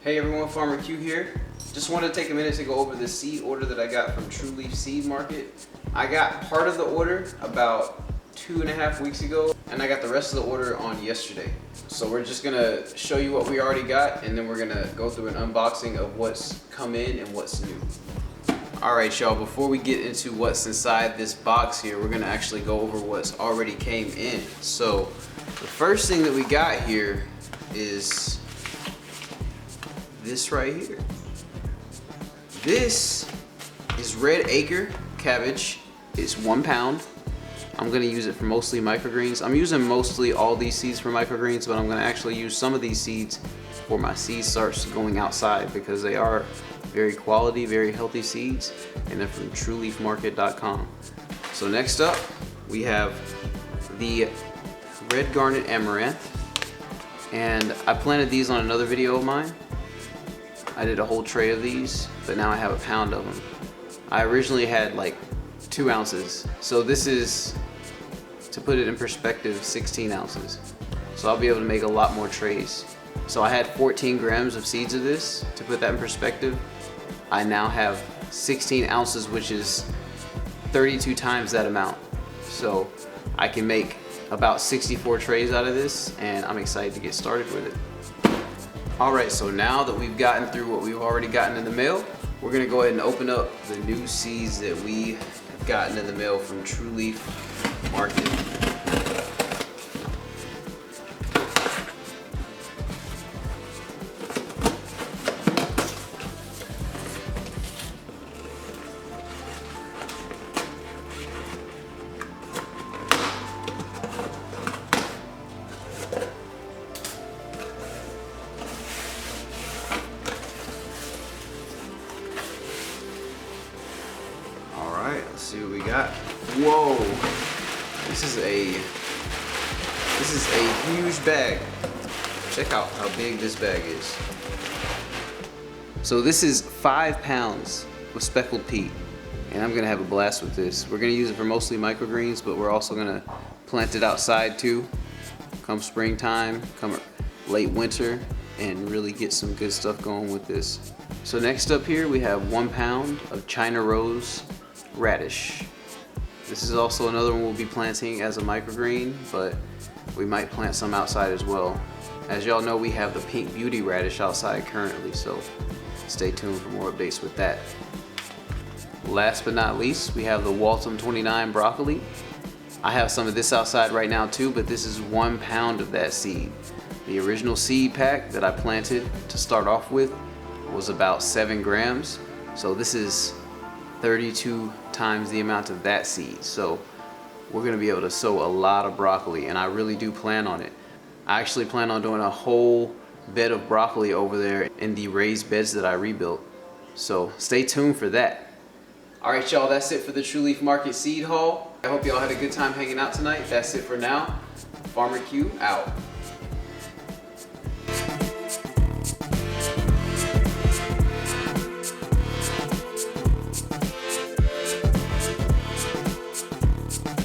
Hey everyone, Farmer Q here. Just wanted to take a minute to go over the seed order that I got from True Leaf Seed Market. I got part of the order about 2.5 weeks ago, and I got the rest of the order on yesterday. So we're just gonna show you what we already got, and then we're gonna go through an unboxing of what's come in and what's new. Alright y'all, before we get into what's inside this box here, we're gonna actually go over what's already came in. So the first thing that we got here is this right here. This is red acre cabbage. It's 1 pound. I'm gonna use it for mostly microgreens. I'm using mostly all these seeds for microgreens, but I'm gonna actually use some of these seeds for my seed starts going outside because they are very quality, very healthy seeds, and they're from trueleafmarket.com. So next up, we have the red garnet amaranth, and I planted these on another video of mine. I did a whole tray of these, but now I have 1 pound of them. I originally had like 2 ounces. So this is, to put it in perspective, 16 ounces. So I'll be able to make a lot more trays. So I had 14 grams of seeds of this. To put that in perspective, I now have 16 ounces, which is 32 times that amount. So I can make about 64 trays out of this, and I'm excited to get started with it. Alright, so now that we've gotten through what we've already gotten in the mail, we're gonna go ahead and open up the new seeds that we have gotten in the mail from True Leaf Market. Let's see what we got. Whoa! This is a huge bag. Check out how big this bag is. So this is 5 pounds of speckled peat, and I'm gonna have a blast with this. We're gonna use it for mostly microgreens, but we're also gonna plant it outside too, come springtime, come late winter, and really get some good stuff going with this. So next up here we have 1 pound of China Rose radish. This is also another one we'll be planting as a microgreen, but we might plant some outside as well. As y'all know, we have the pink beauty radish outside currently, so stay tuned for more updates with that. Last but not least, we have the Waltham 29 broccoli. I have some of this outside right now too, but this is 1 pound of that seed. The original seed pack that I planted to start off with was about 7 grams, so this is 32 times the amount of that seed. So we're gonna be able to sow a lot of broccoli, and I really do plan on it. I actually plan on doing a whole bed of broccoli over there in the raised beds that I rebuilt. So stay tuned for that. All right, y'all, that's it for the True Leaf Market seed haul. I hope y'all had a good time hanging out tonight. That's it for now. Farmer Q out.